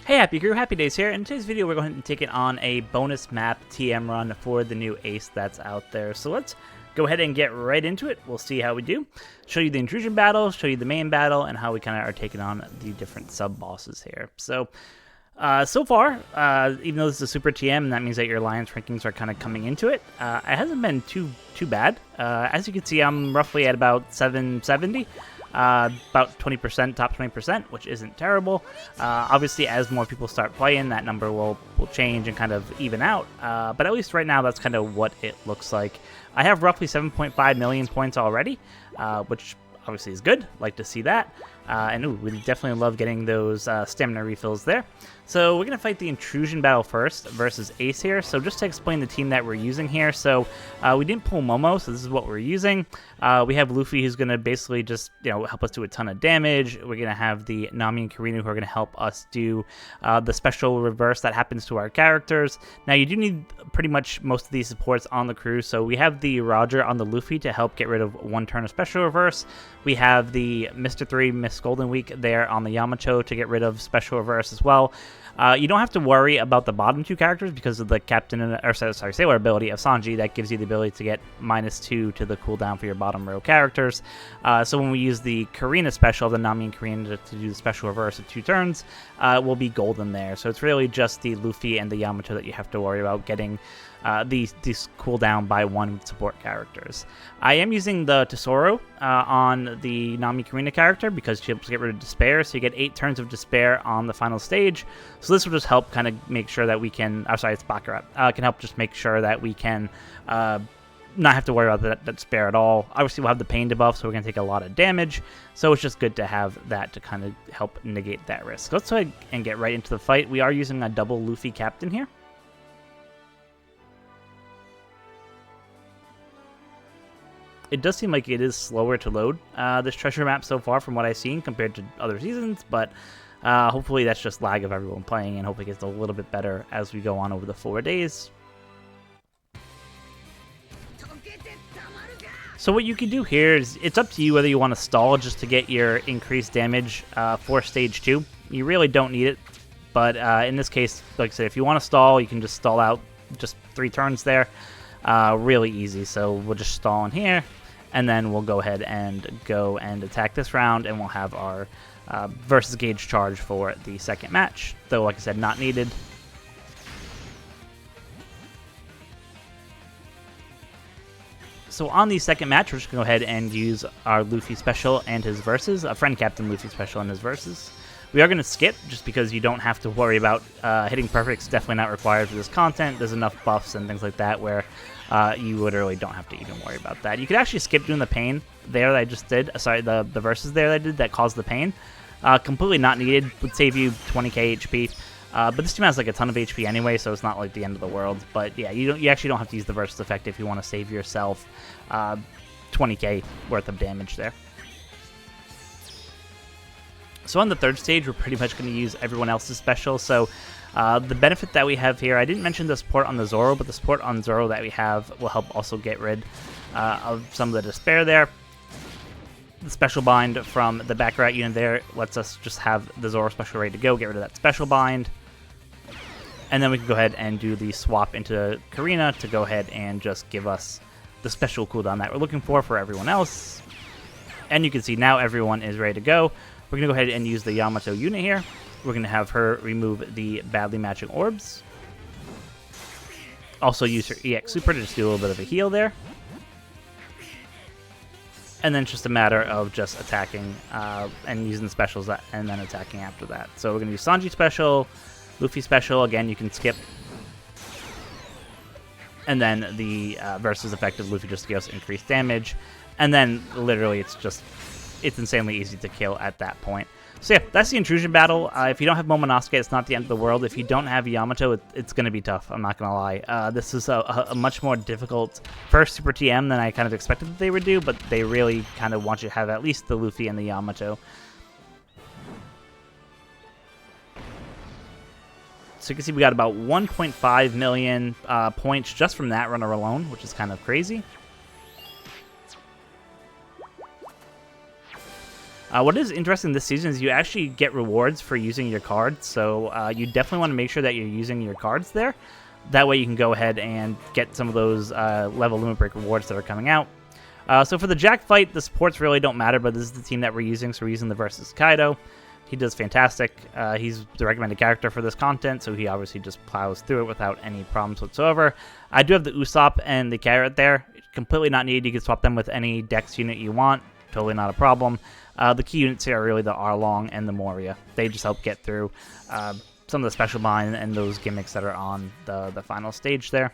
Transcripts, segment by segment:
Hey Happy Crew, HappiDaze here. In today's video we're going to take it on a bonus map TM run for the new ace that's out there. So let's go ahead and get right into it. We'll see how we do. Show you the intrusion battle, show you the main battle, and how we kind of are taking on the different sub-bosses here. So far, even though this is a super TM, and that means that your alliance rankings are kind of coming into it, it hasn't been too bad. As you can see, I'm roughly at about 770. About 20%, top 20%, which isn't terrible. Obviously, as more people start playing, that number will change and kind of even out. But at least right now, that's kind of what it looks like. I have roughly 7.5 million points already, which obviously is good. Like to see that. And ooh, we definitely love getting those stamina refills there. So we're going to fight the Intrusion battle first versus Ace here. So just to explain the team that we're using here. So we didn't pull Momo, so this is what we're using. We have Luffy, who's going to basically just help us do a ton of damage. We're going to have the Nami and Karina, who are going to help us do the special reverse that happens to our characters. Now you do need pretty much most of these supports on the crew. So we have the Roger on the Luffy to help get rid of one turn of special reverse. We have the Mr. 3 Miss Golden Week there on the Yamato to get rid of special reverse as well. You don't have to worry about the bottom two characters because of the Sailor ability of Sanji that gives you the ability to get -2 to the cooldown for your bottom row characters. So when we use the Karina special, the Nami and Karina to do the special reverse of 2 turns, will be golden there. So it's really just the Luffy and the Yamato that you have to worry about getting these cooldown by 1 support characters. I am using the Tesoro on the Nami Karina character because she helps get rid of Despair, so you get 8 turns of Despair on the final stage. So this will just help kind of make sure that we can, it's Baccarat, can help just make sure that we can not have to worry about that Despair at all. Obviously we'll have the pain debuff, so we're going to take a lot of damage, so it's just good to have that to kind of help negate that risk. Let's go ahead and get right into the fight. We are using a double Luffy captain here. It does seem like it is slower to load this treasure map so far from what I've seen compared to other seasons, but hopefully that's just lag of everyone playing, and hopefully it gets a little bit better as we go on over the 4 days. So what you can do here is, it's up to you whether you want to stall just to get your increased damage for stage 2. You really don't need it, but in this case, like I said, if you want to stall, you can just stall out just 3 turns there. Really easy, so we'll just stall in here, and then we'll go ahead and attack this round, and we'll have our versus gauge charge for the second match, though like I said, not needed. So on the second match, we're just going to go ahead and use our Luffy special and his verses, a friend captain Luffy special and his verses. We are going to skip just because you don't have to worry about hitting perfect. It's definitely not required for this content. There's enough buffs and things like that where you literally don't have to even worry about that. You could actually skip doing the pain there that I just did. Sorry, the verses there that I did that caused the pain. Completely not needed. Would save you 20k HP. But this team has like a ton of HP anyway, so it's not like the end of the world. But yeah, you actually don't have to use the versus effect if you want to save yourself 20k worth of damage there. So on the third stage, we're pretty much going to use everyone else's special. So the benefit that we have here, I didn't mention the support on the Zoro, but the support on Zoro that we have will help also get rid of some of the Despair there. The special bind from the Baccarat unit there lets us just have the Zoro special ready to go, get rid of that special bind. And then we can go ahead and do the swap into Karina to go ahead and just give us the special cooldown that we're looking for everyone else. And you can see now everyone is ready to go. We're going to go ahead and use the Yamato unit here. We're going to have her remove the badly matching orbs. Also use her EX Super to just do a little bit of a heal there. And then it's just a matter of just attacking and using the specials and then attacking after that. So we're going to use Sanji special, Luffy special. Again, you can skip. And then the versus effect of Luffy just to give us increased damage. And then literally it's insanely easy to kill at that point. So yeah, that's the Intrusion battle. If you don't have Momonosuke, it's not the end of the world. If you don't have Yamato, it's going to be tough. I'm not going to lie. This is a much more difficult first Super TM than I kind of expected that they would do, but they really kind of want you to have at least the Luffy and the Yamato. So you can see we got about 1.5 million points just from that runner alone, which is kind of crazy. What is interesting this season is you actually get rewards for using your cards, so you definitely want to make sure that you're using your cards there. That way you can go ahead and get some of those level limit break rewards that are coming out. So for the Jack fight, the supports really don't matter, but this is the team that we're using, so we're using the versus Kaido. He does fantastic. He's the recommended character for this content, so he obviously just plows through it without any problems whatsoever. I do have the Usopp and the Carrot there. Completely not needed. You can swap them with any Dex unit you want. Totally not a problem. The key units here are really the Arlong and the Moria. They just help get through some of the special bind and those gimmicks that are on the final stage there.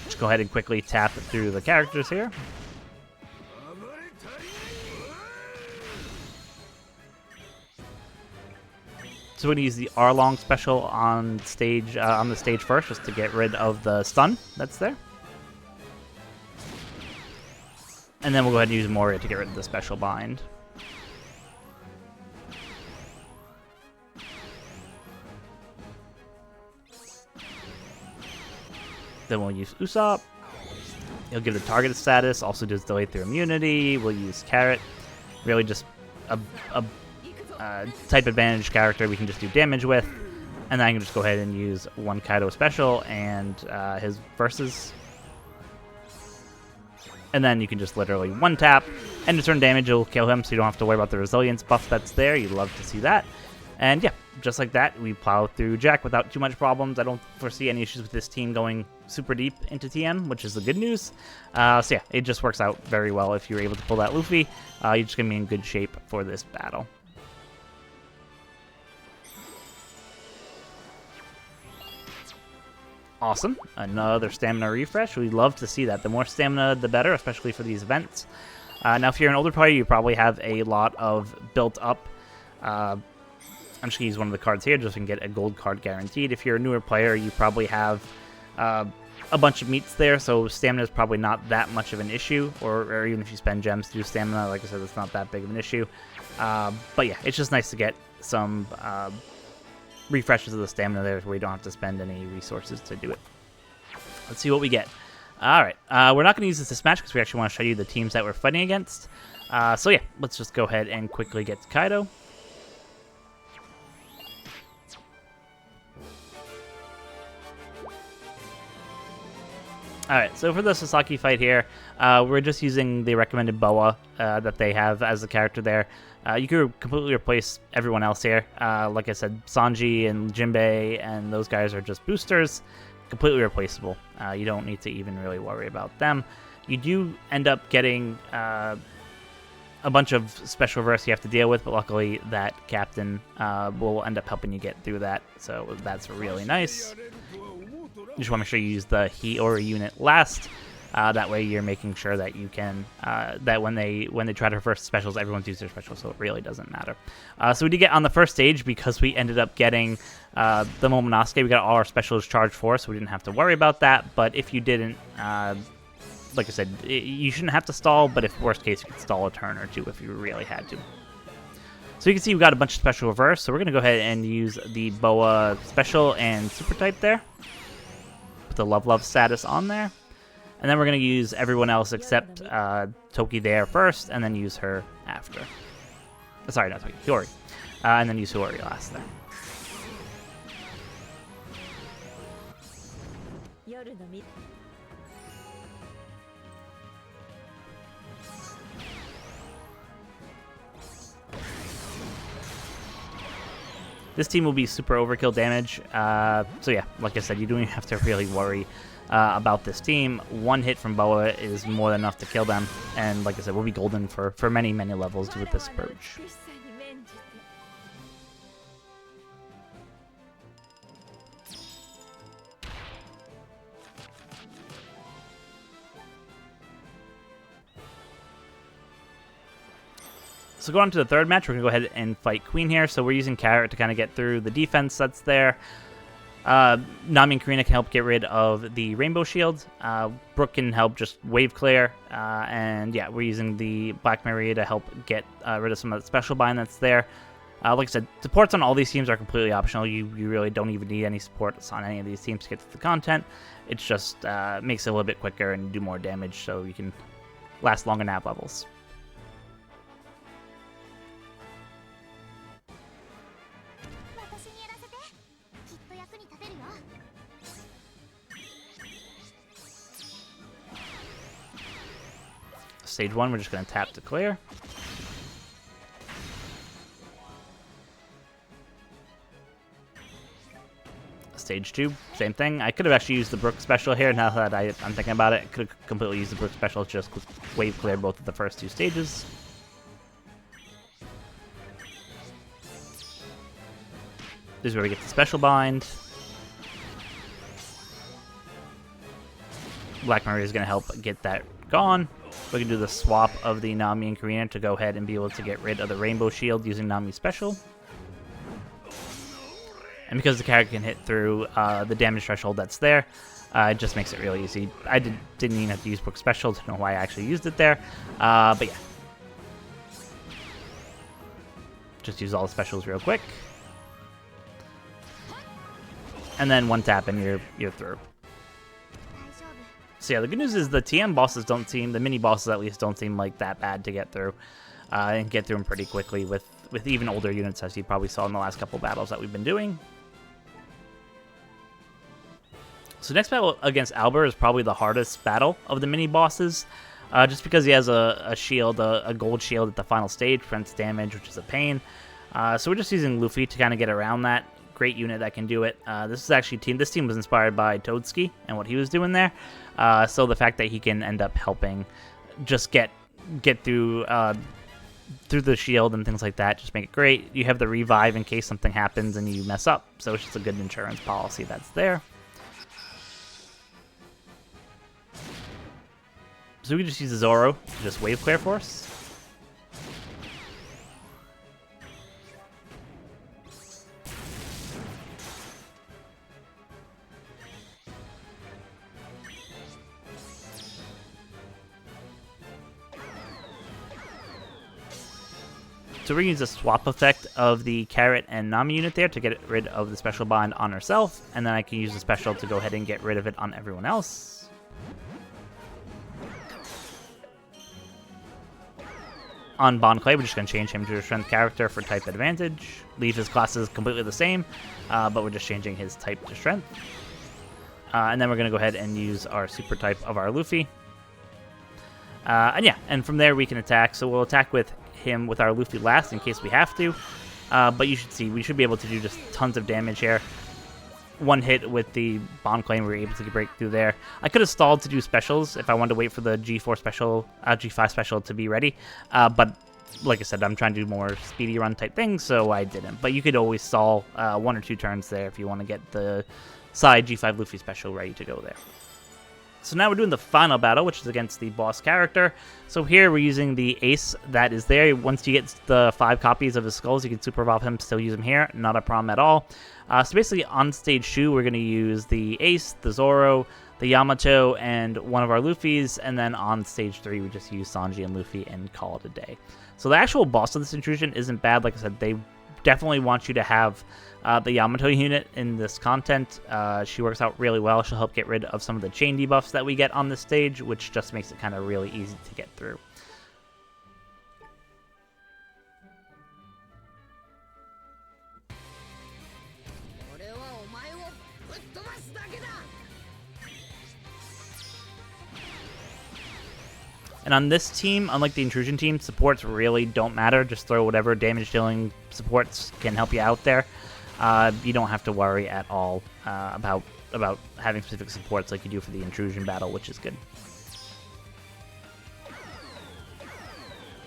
Just go ahead and quickly tap through the characters here. So we're going to use the Arlong special on the stage first, just to get rid of the stun that's there. And then we'll go ahead and use Moria to get rid of the special bind. Then we'll use Usopp. He'll give the target status, also does delay through immunity. We'll use Carrot. Really just a type advantage character we can just do damage with. And then I can just go ahead and use one Kaido special and his versus. And then you can just literally one tap, end of turn damage, it'll kill him, so you don't have to worry about the resilience buff that's there. You'd love to see that. And yeah, just like that, we plow through Jack without too much problems. I don't foresee any issues with this team going super deep into TM, which is the good news. So yeah, it just works out very well if you're able to pull that Luffy. You're just going to be in good shape for this battle. Awesome. Another stamina refresh. We love to see that. The more stamina, the better, especially for these events. Now, if you're an older player, you probably have a lot of built up. I'm just going to use one of the cards here just so you can get a gold card guaranteed. If you're a newer player, you probably have a bunch of meats there, so stamina is probably not that much of an issue. Or even if you spend gems to do stamina, like I said, it's not that big of an issue. But yeah, it's just nice to get some refreshes of the stamina there where you don't have to spend any resources to do it. Let's see what we get. Alright, we're not going to use this match because we actually want to show you the teams that we're fighting against. So yeah, let's just go ahead and quickly get to Kaido. Alright, so for the Sasaki fight here, we're just using the recommended Boa that they have as the character there. You could completely replace everyone else here. Like I said, Sanji and Jinbei and those guys are just boosters. Completely replaceable. You don't need to even really worry about them. You do end up getting a bunch of special verse you have to deal with, but luckily that captain will end up helping you get through that, so that's really nice. You just want to make sure you use the Hiyori unit last. That way you're making sure that you can, that when they try to reverse specials, everyone's used their special, so it really doesn't matter. So we did get on the first stage because we ended up getting the Momonosuke. We got all our specials charged for us, so we didn't have to worry about that. But if you didn't, like I said, you shouldn't have to stall, but if worst case, you could stall a turn or two if you really had to. So you can see we got a bunch of special reverse, so we're going to go ahead and use the Boa special and super type there. Put the Love status on there. And then we're going to use everyone else except Toki there first, and then use her after. Sorry, not Toki, Hiyori. And then use Hiyori last there. This team will be super overkill damage. So yeah, like I said, you don't even have to really worry about this team. One hit from Boa is more than enough to kill them, and like I said, we'll be golden for many levels with this approach. So going on to the third match, we're going to go ahead and fight Queen here. So we're using Carrot to kind of get through the defense that's there. Nami and Karina can help get rid of the Rainbow Shield. Brook can help just wave clear. And yeah, we're using the Black Maria to help get rid of some of the special bind that's there. Like I said, supports on all these teams are completely optional. You really don't even need any supports on any of these teams to get to the content. It's just makes it a little bit quicker and do more damage, so you can last longer nap levels. Stage 1, we're just going to tap to clear. Stage 2, same thing. I could have actually used the Brook special here. Now that I'm thinking about it, I could have completely used the Brook special, just wave clear both of the first 2 stages. This is where we get the special bind. Black Maria is going to help get that gone. We can do the swap of the Nami and Karina to go ahead and be able to get rid of the Rainbow Shield using Nami's special. And because the character can hit through the damage threshold that's there, it just makes it really easy. I didn't even have to use Brook Special to know why I actually used it there. But yeah. Just use all the specials real quick. And then 1 tap and you're through. So yeah, the good news is the TM bosses don't seem, the mini bosses at least, don't seem like that bad to get through. And get through them pretty quickly with even older units, as you probably saw in the last couple battles that we've been doing. So next battle against Alber is probably the hardest battle of the mini bosses. Just because he has a shield, a gold shield at the final stage, prevents damage, which is a pain. So we're just using Luffy to kind of get around that. Great unit that can do it. This is actually this team was inspired by Toadski and what he was doing there. So the fact that he can end up helping just get through the shield and things like that, just make it great. You have the revive in case something happens and you mess up. So it's just a good insurance policy that's there. So we can just use the Zoro to just wave clear for us. So we're going to use the swap effect of the Carrot and Nami unit there to get rid of the special bind on herself, and then I can use the special to go ahead and get rid of it on everyone else. On Bon Clay, we're just going to change him to a strength character for type advantage. Leave his classes completely the same, but we're just changing his type to strength. And then we're going to go ahead and use our super type of our Luffy. And yeah, and from there we can attack. So we'll attack with him with our Luffy last in case we have to. But you should see, we should be able to do just tons of damage here. 1 hit with the Bon Clay, we were able to break through there. I could have stalled to do specials if I wanted to wait for the G4 special, G5 special to be ready. But like I said, I'm trying to do more speedy run type things, so I didn't. But you could always stall 1 or 2 turns there if you want to get the side G5 Luffy special ready to go there. So now we're doing the final battle, which is against the boss character. So here we're using the ace that is there. Once you get the 5 copies of his skulls, you can super evolve him, still use him here. Not a problem at all. So basically on stage 2, we're going to use the ace, the Zoro, the Yamato, and 1 of our Luffys. And then on stage 3, we just use Sanji and Luffy and call it a day. So the actual boss of this intrusion isn't bad. Like I said, they definitely want you to have the Yamato unit in this content. She works out really well. She'll help get rid of some of the chain debuffs that we get on this stage, which just makes it kind of really easy to get through. And on this team, unlike the Intrusion team, supports really don't matter. Just throw whatever damage dealing supports can help you out there. You don't have to worry at all about having specific supports like you do for the Intrusion battle, which is good.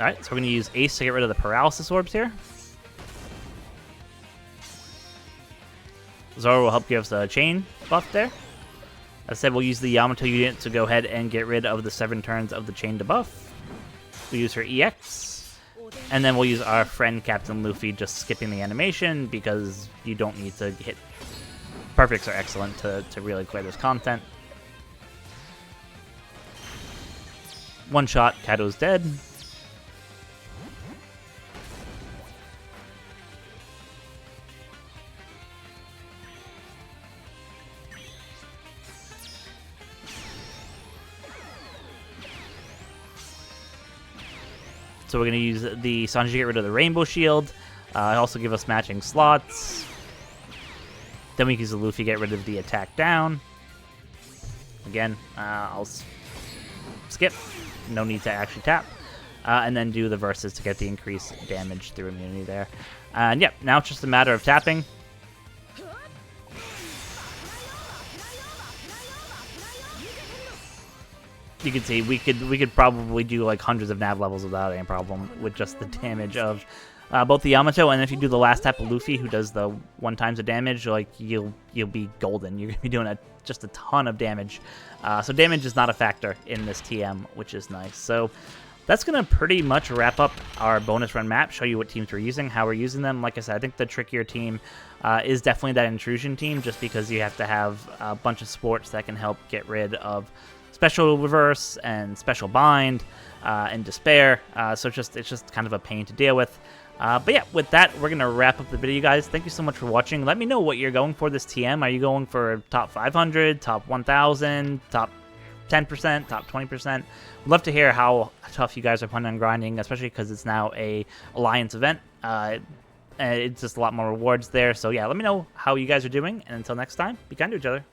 Alright, so we're going to use Ace to get rid of the Paralysis Orbs here. Zoro will help give us a chain buff there. As I said, we'll use the Yamato unit to go ahead and get rid of the 7 turns of the chain debuff. We'll use her EX. And then we'll use our friend Captain Luffy just skipping the animation because you don't need to hit... Perfects are excellent to really clear this content. 1 shot, Kaido's dead. So we're going to use the Sanji to get rid of the Rainbow Shield. Also give us matching slots. Then we can use the Luffy to get rid of the attack down. Again, I'll skip. No need to actually tap. And then do the verses to get the increased damage through immunity there. And yeah, now it's just a matter of tapping. You can see we could probably do like hundreds of nav levels without any problem with just the damage of both the Yamato, and if you do the last tap of Luffy, who does the 1 times the damage, like you'll be golden. You're gonna be doing just a ton of damage. So damage is not a factor in this TM, which is nice. So that's gonna pretty much wrap up our bonus run map. Show you what teams we're using, how we're using them. Like I said, I think the trickier team is definitely that Intrusion team, just because you have to have a bunch of sports that can help get rid of special reverse and special bind and despair. So it's just kind of a pain to deal with. But yeah, with that, we're going to wrap up the video, guys. Thank you so much for watching. Let me know what you're going for this TM. Are you going for top 500, top 1,000, top 10%, top 20%? We'd love to hear how tough you guys are planning on grinding, especially because it's now a Alliance event. It's just a lot more rewards there. So yeah, let me know how you guys are doing. And until next time, be kind to each other.